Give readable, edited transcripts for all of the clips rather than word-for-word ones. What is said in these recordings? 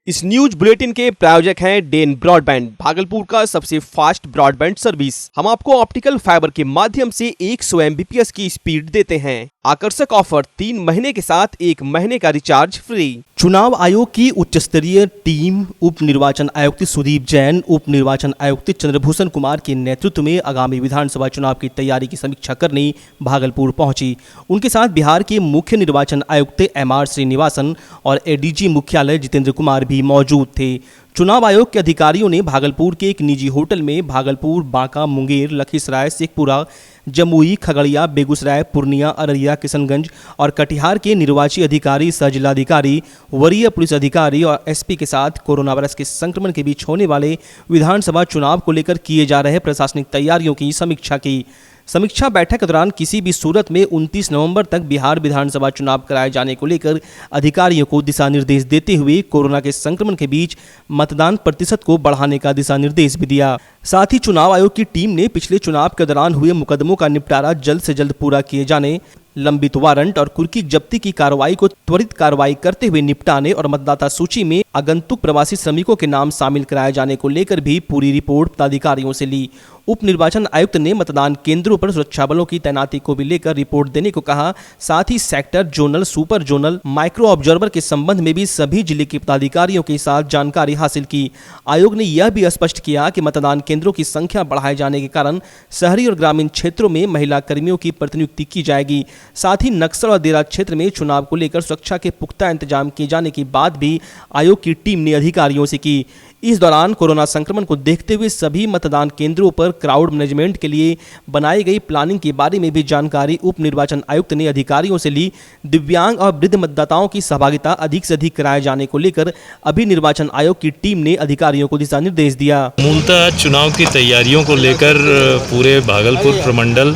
इस news bulletin के प्रायोजक हैं डेन ब्रॉडबैंड, भागलपुर का सबसे फास्ट ब्रॉडबैंड सर्विस। हम आपको ऑप्टिकल फाइबर के माध्यम से 100 Mbps की स्पीड देते हैं। आकर्षक ऑफर 3 महीने के साथ 1 महीने का रिचार्ज फ्री। चुनाव आयोग की उच्च स्तरीय टीम उप निर्वाचन आयुक्त सुदीप जैन, उप निर्वाचन आयुक्त चंद्रभूषण कुमार के नेतृत्व में आगामी विधानसभा चुनाव की तैयारी की समीक्षा करने भागलपुर पहुंची। उनके साथ बिहार के मुख्य निर्वाचन आयुक्त MR श्रीनिवासन और ADG मुख्यालय जितेंद्र कुमार भी मौजूद थे। चुनाव आयोग के अधिकारियों ने भागलपुर के एक निजी होटल में भागलपुर, बांका, मुंगेर, लखीसराय, शेखपुरा, जमुई, खगड़िया, बेगूसराय, पूर्णिया, अररिया, किशनगंज और कटिहार के निर्वाची अधिकारी, सह जिलाधिकारी, वरीय पुलिस अधिकारी और SP के साथ कोरोना वायरस के संक्रमण के बीच होने वाले विधानसभा चुनाव को लेकर किए जा रहे प्रशासनिक तैयारियों की समीक्षा की। समीक्षा बैठक के दौरान किसी भी सूरत में 29 नवंबर तक बिहार विधानसभा चुनाव कराए जाने को लेकर अधिकारियों को दिशा निर्देश देते हुए कोरोना के संक्रमण के बीच मतदान प्रतिशत को बढ़ाने का दिशा निर्देश भी दिया। साथ ही चुनाव आयोग की टीम ने पिछले चुनाव के दौरान हुए मुकदमों का निपटारा जल्द से जल्द पूरा किए जाने, लंबित वारंट और कुर्की जब्ती की कार्रवाई को त्वरित कार्रवाई करते हुए निपटाने और मतदाता सूची में आगंतुक प्रवासी श्रमिकों के नाम शामिल कराए जाने को लेकर भी पूरी रिपोर्ट पदाधिकारियों से ली। उप निर्वाचन आयुक्त ने मतदान केंद्रों पर सुरक्षा बलों की तैनाती को भी लेकर रिपोर्ट देने को कहा। साथ ही sector, zonal, super zonal, micro observer के संबंध में भी सभी जिले के पदाधिकारियों के साथ जानकारी हासिल की। आयोग ने यह भी स्पष्ट किया कि मतदान केंद्रों की संख्या बढ़ाए जाने के कारण शहरी और ग्रामीण क्षेत्रों में महिला कर्मियों की प्रतिनियुक्ति की जाएगी। साथ ही नक्सल और देरा क्षेत्र में चुनाव को लेकर सुरक्षा के पुख्ता इंतजाम किए जाने की बात भी आयोग की टीम ने अधिकारियों से की। इस दौरान कोरोना संक्रमण को देखते हुए सभी मतदान केंद्रों पर क्राउड मैनेजमेंट के लिए बनाई गई प्लानिंग के बारे में भी जानकारी उप निर्वाचन आयुक्त ने अधिकारियों से ली। दिव्यांग और वृद्ध मतदाताओं की सहभागिता अधिक से अधिक कराए जाने को लेकर अभी निर्वाचन आयोग की टीम ने अधिकारियों को दिशा निर्देश दिया। मूलतः चुनाव की तैयारियों को लेकर पूरे भागलपुर प्रमंडल,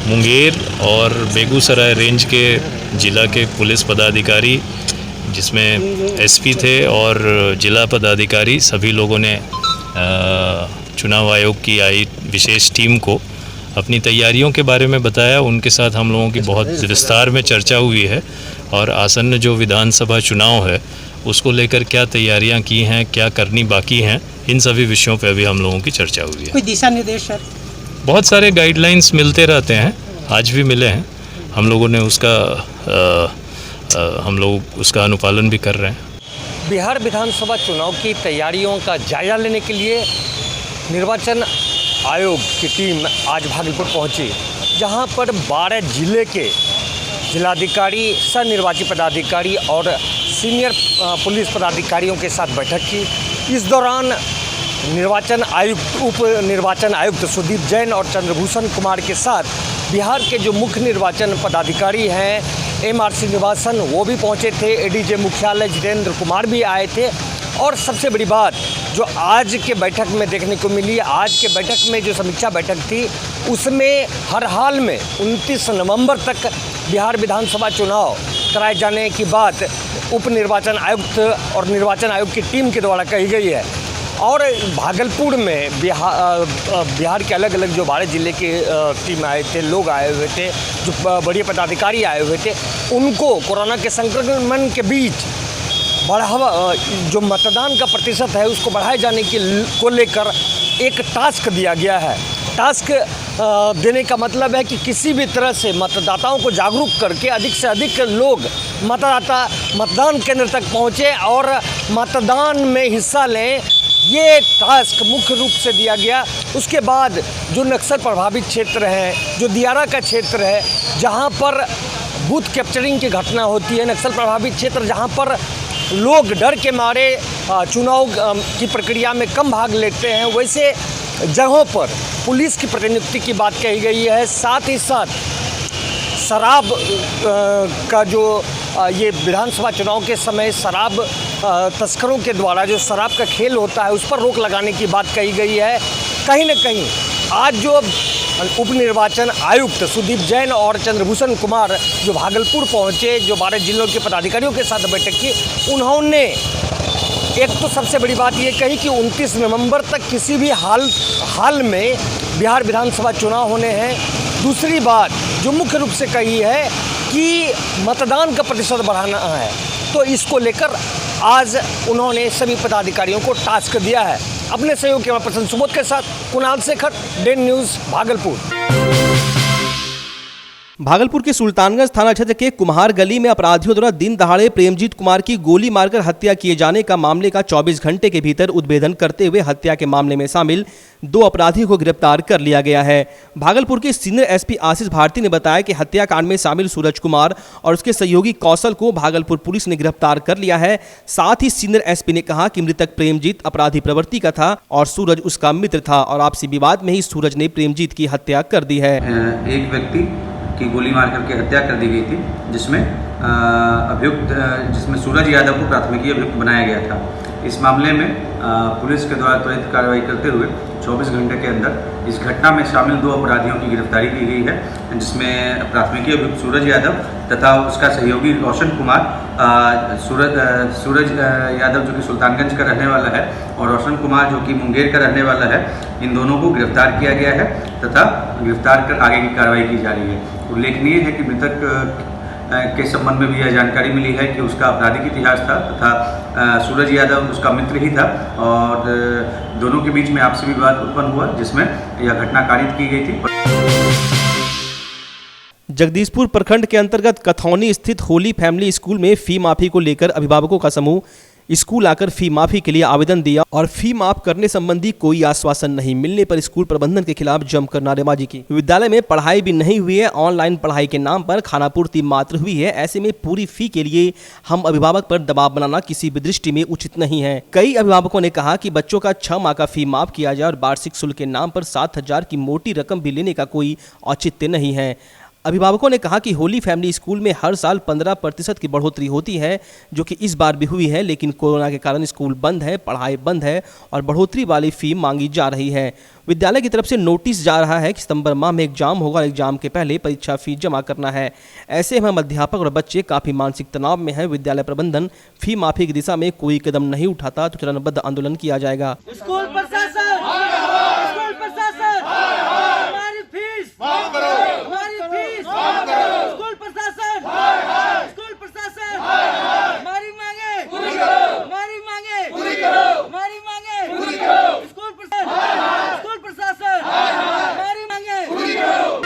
मुंगेर और बेगूसराय रेंज के जिला के पुलिस पदाधिकारी, जिसमें SP थे और जिला पदाधिकारी, सभी लोगों ने चुनाव आयोग की आई विशेष टीम को अपनी तैयारियों के बारे में बताया। उनके साथ हम लोगों की बहुत विस्तार में चर्चा हुई है और आसन्न जो विधानसभा चुनाव है उसको लेकर क्या तैयारियां की हैं, क्या करनी बाकी हैं, इन सभी विषयों पर भी हम लोगों की चर्चा हुई है। कोई दिशा निर्देश सर? बहुत सारे गाइडलाइंस मिलते रहते हैं, आज भी मिले हैं। हम लोगों ने उसका अनुपालन भी कर रहे हैं। बिहार विधानसभा चुनाव की तैयारियों का जायजा लेने के लिए निर्वाचन आयोग की टीम आज भागलपुर पहुंची, जहां पर 12 जिले के जिलाधिकारी, सह निर्वाची पदाधिकारी और सीनियर पुलिस पदाधिकारियों के साथ बैठक की। इस दौरान निर्वाचन आयुक्त, उप निर्वाचन आयुक्त सुदीप जैन और चंद्रभूषण कुमार के साथ बिहार के जो मुख्य निर्वाचन पदाधिकारी हैं MR श्रीनिवासन, वो भी पहुंचे थे। ADG मुख्यालय जितेंद्र कुमार भी आए थे। और सबसे बड़ी बात जो आज के बैठक में देखने को मिली, आज के बैठक में जो समीक्षा बैठक थी उसमें हर हाल में 29 नवंबर तक बिहार विधानसभा चुनाव कराए जाने की बात उप निर्वाचन आयुक्त और निर्वाचन आयोग की टीम के द्वारा कही गई है। और भागलपुर में बिहार के अलग अलग जो 12 जिले के टीम आए थे, लोग आए हुए थे, जो बड़े पदाधिकारी आए हुए थे, उनको कोरोना के संक्रमण के बीच जो मतदान का प्रतिशत है उसको बढ़ाए जाने को लेकर एक टास्क दिया गया है। टास्क देने का मतलब है कि किसी भी तरह से मतदाताओं को जागरूक करके अधिक से अधिक लोग मतदान केंद्र तक पहुँचे और मतदान में हिस्सा लें, ये टास्क मुख्य रूप से दिया गया। उसके बाद जो नक्सल प्रभावित क्षेत्र है, जो दियारा का क्षेत्र है, जहाँ पर बूथ कैप्चरिंग की घटना होती है, नक्सल प्रभावित क्षेत्र जहाँ पर लोग डर के मारे चुनाव की प्रक्रिया में कम भाग लेते हैं, वैसे जगहों पर पुलिस की प्रतिनियुक्ति की बात कही गई है। साथ ही साथ शराब का जो ये विधानसभा चुनाव के समय शराब तस्करों के द्वारा जो शराब का खेल होता है उस पर रोक लगाने की बात कही गई है। कहीं न कहीं आज जो उप निर्वाचन आयुक्त सुदीप जैन और चंद्रभूषण कुमार जो भागलपुर पहुंचे, जो 12 जिलों के पदाधिकारियों के साथ बैठक की, उन्होंने एक तो सबसे बड़ी बात ये कही कि 29 नवंबर तक किसी भी हाल में बिहार विधानसभा चुनाव होने हैं। दूसरी बात जो मुख्य रूप से कही है कि मतदान का प्रतिशत बढ़ाना है, तो इसको लेकर आज उन्होंने सभी पदाधिकारियों को टास्क दिया है। अपने सहयोगी पर्सन सुबोध के साथ कुणाल शेखर, डेन न्यूज़, भागलपुर। भागलपुर के सुल्तानगंज थाना क्षेत्र के कुम्हार गली में अपराधियों द्वारा दिन दहाड़े प्रेमजीत कुमार की गोली मारकर हत्या किए जाने का मामले का 24 घंटे के भीतर उद्भेदन करते हुए हत्या के मामले में शामिल 2 अपराधियों को गिरफ्तार कर लिया गया है। भागलपुर के सीनियर एसपी आशीष भारती ने बताया कि हत्याकांड में शामिल सूरज कुमार और उसके सहयोगी कौशल को भागलपुर पुलिस ने गिरफ्तार कर लिया है। साथ ही सीनियर एसपी ने कहा कि मृतक प्रेमजीत अपराधी प्रवृत्ति का था और सूरज उसका मित्र था और आपसी विवाद में ही सूरज ने प्रेमजीत की हत्या कर दी है। एक व्यक्ति की गोली मार करके हत्या कर दी गई थी, जिसमें सूरज यादव को प्राथमिकी अभियुक्त बनाया गया था। इस मामले में पुलिस के द्वारा त्वरित कार्रवाई करते हुए 24 घंटे के अंदर इस घटना में शामिल 2 अपराधियों की गिरफ्तारी की गई है, जिसमें प्राथमिकी अभियुक्त सूरज यादव तथा उसका सहयोगी रोशन कुमार। सूरज यादव जो कि सुल्तानगंज का रहने वाला है और रोशन कुमार जो कि मुंगेर का रहने वाला है, इन दोनों को गिरफ्तार किया गया है तथा गिरफ्तार कर आगे की कार्रवाई की जा रही है। उल्लेखनीय है कि मृतक के संबंध में भी यह जानकारी मिली है कि उसका आपराधिक इतिहास था तथा सूरज यादव उसका मित्र ही था और दोनों के बीच में आपसी विवाद उत्पन्न हुआ, जिसमें यह घटना कारित की गई थी। जगदीशपुर प्रखंड के अंतर्गत कथौनी स्थित होली फैमिली स्कूल में फी माफी को लेकर अभिभावकों का समूह स्कूल आकर फी माफी के लिए आवेदन दिया और फी माफ करने संबंधी कोई आश्वासन नहीं मिलने पर स्कूल प्रबंधन के खिलाफ जमकर नारेबाजी की। विद्यालय में पढ़ाई भी नहीं हुई है, ऑनलाइन पढ़ाई के नाम पर खानापूर्ति मात्र हुई है। ऐसे में पूरी फी के लिए हम अभिभावक पर दबाव बनाना किसी भी दृष्टि में उचित नहीं है। कई अभिभावकों ने कहा कि बच्चों का 6 माह का फी माफ किया जाए और वार्षिक शुल्क के नाम पर 7,000 की मोटी रकम भी लेने का कोई औचित्य नहीं है। अभिभावकों ने कहा कि होली फैमिली स्कूल में हर साल 15% की बढ़ोतरी होती है, जो कि इस बार भी हुई है, लेकिन कोरोना के कारण स्कूल बंद है, पढ़ाई बंद है और बढ़ोतरी वाली फी मांगी जा रही है। विद्यालय की तरफ से नोटिस जा रहा है कि सितंबर माह में एग्जाम होगा और एग्जाम के पहले परीक्षा फी जमा करना है। ऐसे में हम अध्यापक और बच्चे काफ़ी मानसिक तनाव में हैं। विद्यालय प्रबंधन फी माफी की दिशा में कोई कदम नहीं उठाता तो चरणबद्ध आंदोलन किया जाएगा। स्कूल प्रशासन, हमारी फीस माफ करो, हमारी फीस माफ करो। स्कूल प्रशासन, हमारी मांगे पूरी करो, हमारी मांगे पूरी करो, हमारी मांगे पूरी करो। स्कूल प्रशासन, हमारी मांगे पूरी करो।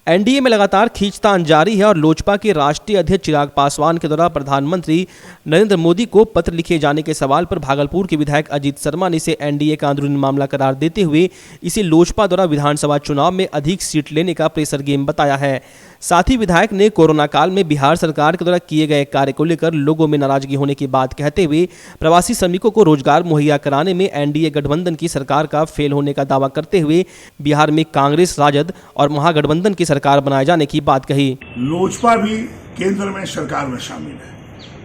एनडीए में लगातार खींचतान जारी है और लोजपा के राष्ट्रीय अध्यक्ष चिराग पासवान के द्वारा प्रधानमंत्री नरेंद्र मोदी को पत्र लिखे जाने के सवाल पर भागलपुर के विधायक अजीत शर्मा ने इसे एनडीए का अंदरूनी मामला करार देते हुए इसे लोजपा द्वारा विधानसभा चुनाव में अधिक सीट लेने का प्रेशर गेम बताया है। साथ ही विधायक ने कोरोना काल में बिहार सरकार के द्वारा किए गए कार्य को लेकर लोगों में नाराजगी होने की बात कहते हुए प्रवासी श्रमिकों को रोजगार मुहैया कराने में एनडीए गठबंधन की सरकार का फेल होने का दावा करते हुए बिहार में कांग्रेस, राजद और महागठबंधन की सरकार बनाए जाने की बात कही। लोजपा भी केंद्र में सरकार में शामिल है,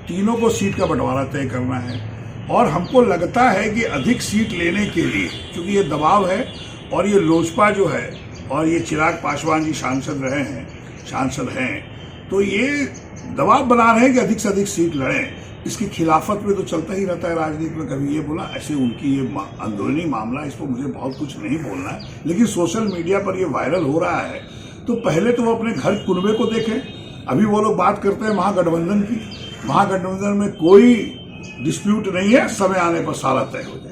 तीनों को सीट का बंटवारा तय करना है और हमको लगता है कि अधिक सीट लेने के लिए, क्योंकि ये दबाव है और ये लोजपा जो है और ये चिराग पासवान जी सांसद हैं, तो ये दबाव बना रहे हैं कि अधिक से अधिक सीट लड़ें। इसकी खिलाफत में तो चलता ही रहता है राजनीति में, कभी ये बोला, ऐसे उनकी ये अंदरूनी मामला, इस पर मुझे बहुत कुछ नहीं बोलना है, लेकिन सोशल मीडिया पर ये वायरल हो रहा है तो पहले तो वो अपने घर कुनबे को देखें। अभी वो लोग बात करते हैं महागठबंधन की, महागठबंधन में कोई डिस्प्यूट नहीं है, समय आने पर सारा तय हो जाएगा।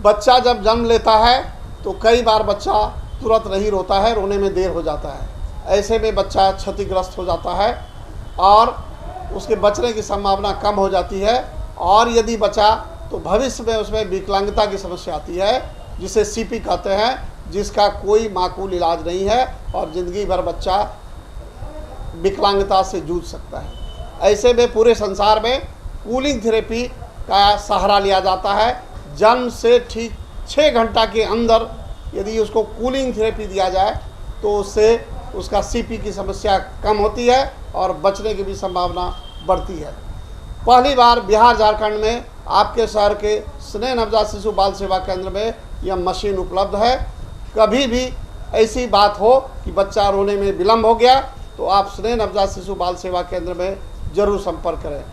बच्चा जब जन्म लेता है तो कई बार बच्चा तुरंत नहीं रोता है, रोने में देर हो जाता है। ऐसे में बच्चा क्षतिग्रस्त हो जाता है और उसके बचने की संभावना कम हो जाती है। और यदि बचा तो भविष्य में उसमें विकलांगता की समस्या आती है, जिसे सीपी कहते हैं, जिसका कोई माकूल इलाज नहीं है और ज़िंदगी भर बच्चा विकलांगता से जूझ सकता है। ऐसे में पूरे संसार में कूलिंग थेरेपी का सहारा लिया जाता है। जन्म से ठीक 6 घंटा के अंदर यदि उसको कूलिंग थेरेपी दिया जाए तो उससे उसका सीपी की समस्या कम होती है और बचने की भी संभावना बढ़ती है। पहली बार बिहार झारखंड में आपके शहर के स्नेह नवजात शिशु बाल सेवा केंद्र में यह मशीन उपलब्ध है। कभी भी ऐसी बात हो कि बच्चा रोने में विलम्ब हो गया तो आप स्नेह नवजात शिशु बाल सेवा केंद्र में जरूर संपर्क करें।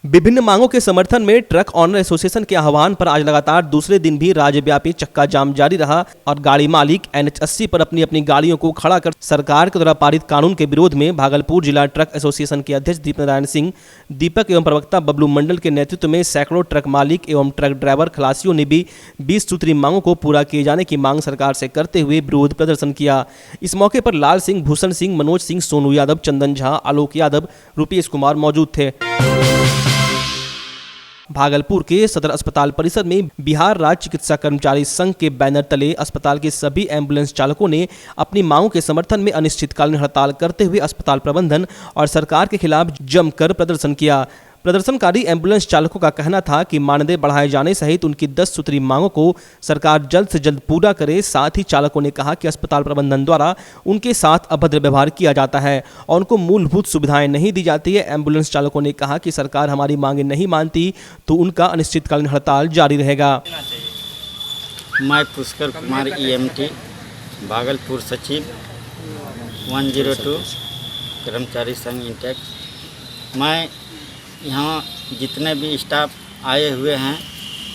विभिन्न मांगों के समर्थन में ट्रक ऑनर एसोसिएशन के आह्वान पर आज लगातार दूसरे दिन भी राज्यव्यापी चक्का जाम जारी रहा और गाड़ी मालिक NH 80 पर अपनी अपनी गाड़ियों को खड़ा कर सरकार के द्वारा पारित कानून के विरोध में भागलपुर जिला ट्रक एसोसिएशन के अध्यक्ष दीपक नारायण सिंह, दीपक एवं प्रवक्ता बबलू मंडल के नेतृत्व में सैकड़ों ट्रक मालिक एवं ट्रक ड्राइवर खलासियों ने भी 20 सूत्री मांगों को पूरा किए जाने की मांग सरकार से करते हुए विरोध प्रदर्शन किया। इस मौके पर लाल सिंह, भूषण सिंह, मनोज सिंह, सोनू यादव, चंदन झा, आलोक यादव, रुपेश कुमार मौजूद थे। भागलपुर के सदर अस्पताल परिसर में बिहार राज्य चिकित्सा कर्मचारी संघ के बैनर तले अस्पताल के सभी एम्बुलेंस चालकों ने अपनी मांगों के समर्थन में अनिश्चितकालीन हड़ताल करते हुए अस्पताल प्रबंधन और सरकार के खिलाफ जमकर प्रदर्शन किया। प्रदर्शनकारी एम्बुलेंस चालकों का कहना था कि मानदेय बढ़ाए जाने सहित उनकी 10 सूत्री मांगों को सरकार जल्द से जल्द पूरा करे। साथ ही चालकों ने कहा कि अस्पताल प्रबंधन द्वारा उनके साथ अभद्र व्यवहार किया जाता है और उनको मूलभूत सुविधाएं नहीं दी जाती है। एम्बुलेंस चालकों ने कहा कि सरकार हमारी मांगें नहीं मानती तो उनका अनिश्चितकालीन हड़ताल जारी रहेगा। मैं पुष्कर कुमार EMT भागलपुर सचिव 102 कर्मचारी संघ इंटेक्स। मैं यहाँ जितने भी स्टाफ आए हुए हैं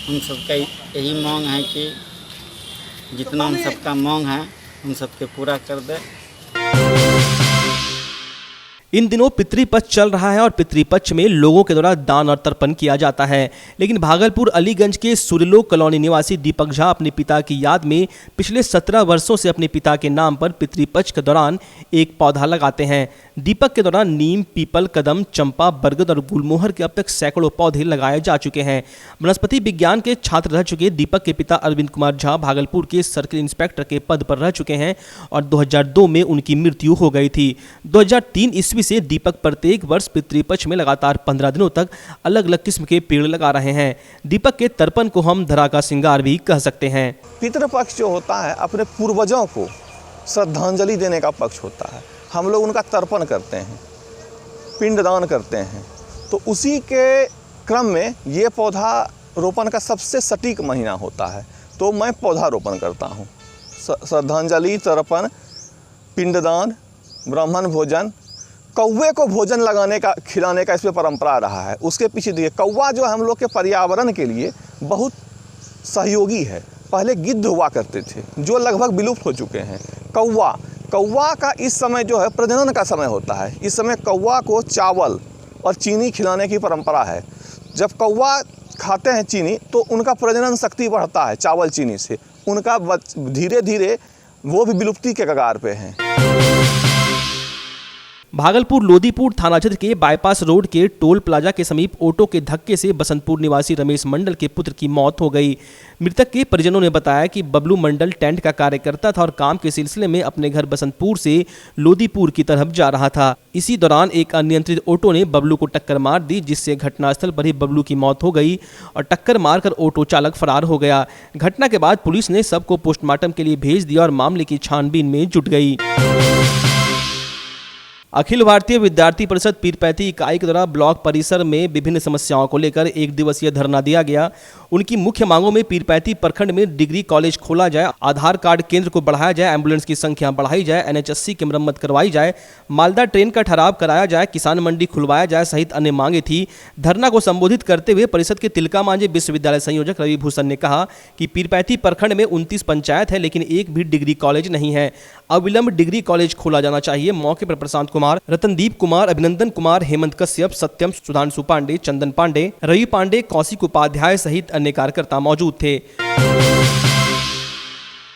उन सबका यही मांग है कि जितना उन सबका मांग है उन सबके पूरा कर दे। इन दिनों पितृपक्ष चल रहा है और पितृपक्ष में लोगों के द्वारा दान और तर्पण किया जाता है, लेकिन भागलपुर अलीगंज के सूर्यलोक कॉलोनी निवासी दीपक झा अपने पिता की याद में पिछले 17 वर्षों से अपने पिता के नाम पर पितृपक्ष के दौरान एक पौधा लगाते हैं। दीपक के दौरान नीम, पीपल, कदम, चंपा, बरगद और गुलमोहर के अब तक सैकड़ों पौधे लगाए जा चुके हैं। वनस्पति विज्ञान के छात्र रह चुके दीपक के पिता अरविंद कुमार झा भागलपुर के सर्किल इंस्पेक्टर के पद पर रह चुके हैं और 2002 में उनकी मृत्यु हो गई थी। 2003 ईस्वी से दीपक प्रत्येक वर्ष पितृपक्ष में लगातार 15 दिनों तक अलग अलग किस्म के पेड़ लगा रहे हैं। दीपक के तर्पण को हम धरा का श्रृंगार भी कह सकते हैं। पितृपक्ष जो होता है अपने पूर्वजों को श्रद्धांजलि देने का पक्ष होता है। हम लोग उनका तर्पण करते हैं, पिंडदान करते हैं। तो उसी के क्रम में ये पौधा रोपण का सबसे सटीक महीना होता है, तो मैं पौधा रोपण करता हूँ। श्रद्धांजलि, तर्पण, पिंडदान, ब्राह्मण भोजन, कौवे को भोजन खिलाने का इसमें परंपरा रहा है। उसके पीछे देखिए, कौवा जो हम लोग के पर्यावरण के लिए बहुत सहयोगी है। पहले गिद्ध हुआ करते थे जो लगभग विलुप्त हो चुके हैं। कौवा का इस समय जो है प्रजनन का समय होता है। इस समय कौवा को चावल और चीनी खिलाने की परंपरा है। जब कौवा खाते हैं चीनी तो उनका प्रजनन शक्ति बढ़ता है चावल चीनी से। उनका धीरे धीरे वो भी विलुप्ति के कगार पे हैं। भागलपुर लोदीपुर थाना क्षेत्र के बाईपास रोड के टोल प्लाजा के समीप ऑटो के धक्के से बसंतपुर निवासी रमेश मंडल के पुत्र की मौत हो गई। मृतक के परिजनों ने बताया कि बबलू मंडल टेंट का कार्य करता था और काम के सिलसिले में अपने घर बसंतपुर से लोदीपुर की तरफ जा रहा था। इसी दौरान एक अनियंत्रित ऑटो ने बबलू को टक्कर मार दी, जिससे घटनास्थल पर ही बबलू की मौत हो गई और टक्कर मारकर ऑटो चालक फरार हो गया। घटना के बाद पुलिस ने सबको पोस्टमार्टम के लिए भेज दिया और मामले की छानबीन में जुट गई। अखिल भारतीय विद्यार्थी परिषद पीरपैंती इकाई के द्वारा ब्लॉक परिसर में विभिन्न समस्याओं को लेकर एक दिवसीय धरना दिया गया। उनकी मुख्य मांगों में पीरपैंती प्रखंड में डिग्री कॉलेज खोला जाए, आधार कार्ड केंद्र को बढ़ाया जाए, एम्बुलेंस की संख्या बढ़ाई जाए, NH80 की मरम्मत करवाई जाए, मालदा ट्रेन का ठहराव कराया जाए, किसान मंडी खुलवाया जाए सहित अन्य मांगे थी। धरना को संबोधित करते हुए परिषद के तिलका मांझी विश्वविद्यालय संयोजक रवि भूषण ने कहा कि पीरपैंती प्रखंड में 29 पंचायत है, लेकिन एक भी डिग्री कॉलेज नहीं है। अविलंब डिग्री कॉलेज खोला जाना चाहिए। मौके पर प्रशांत कुमार, रतनदीप कुमार, अभिनंदन कुमार, हेमंत कश्यप, सत्यम, सुधांशु पांडे, चंदन पांडे, रवि पांडे, कौशिक उपाध्याय सहित अन्य कार्यकर्ता मौजूद थे।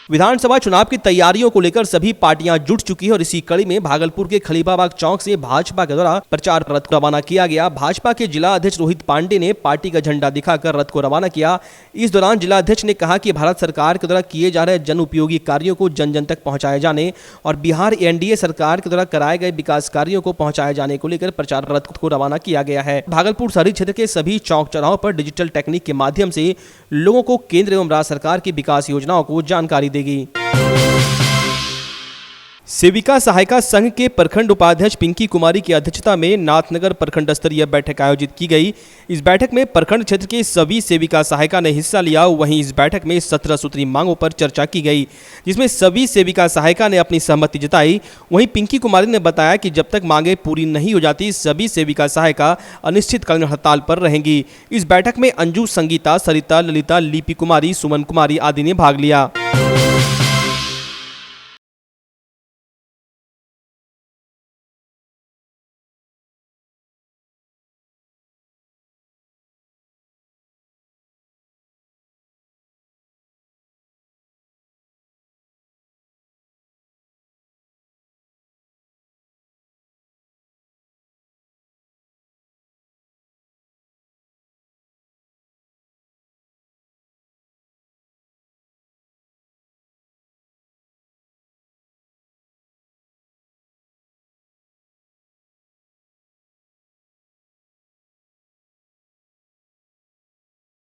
विधानसभा चुनाव की तैयारियों को लेकर सभी पार्टियां जुट चुकी है और इसी कड़ी में भागलपुर के खलीफाबाग चौक से भाजपा के द्वारा प्रचार रथ को रवाना किया गया। भाजपा के जिला अध्यक्ष रोहित पांडे ने पार्टी का झंडा दिखाकर रथ को रवाना किया। इस दौरान जिला अध्यक्ष ने कहा कि भारत सरकार के द्वारा किए जा रहे जन उपयोगी कार्यों को जन जन तक पहुंचाए जाने और बिहार NDA सरकार के द्वारा कराए गए विकास कार्यों को पहुंचाए जाने को लेकर प्रचार रथ को रवाना किया गया है। भागलपुर शहरी क्षेत्र के सभी चौक चौराहों पर डिजिटल टेक्निक के माध्यम से लोगों को केंद्र एवं राज्य सरकार की विकास योजनाओं को जानकारी देगी। सेविका सहायिका संघ के प्रखंड उपाध्यक्ष पिंकी कुमारी की अध्यक्षता में नाथनगर प्रखंड स्तरीय बैठक आयोजित की गई। इस बैठक में प्रखंड क्षेत्र के सभी सेविका सहायिका ने हिस्सा लिया। वहीं इस बैठक में 17 सूत्री मांगों पर चर्चा की गई, जिसमें सभी सेविका सहायिका ने अपनी सहमति जताई। वहीं पिंकी कुमारी ने बताया कि जब तक मांगे पूरी नहीं हो जाती सभी सेविका सहायिका अनिश्चितकालीन हड़ताल पर रहेंगी। इस बैठक में अंजू, संगीता, सरिता, ललिता, लिपि कुमारी, सुमन कुमारी आदि ने भाग लिया।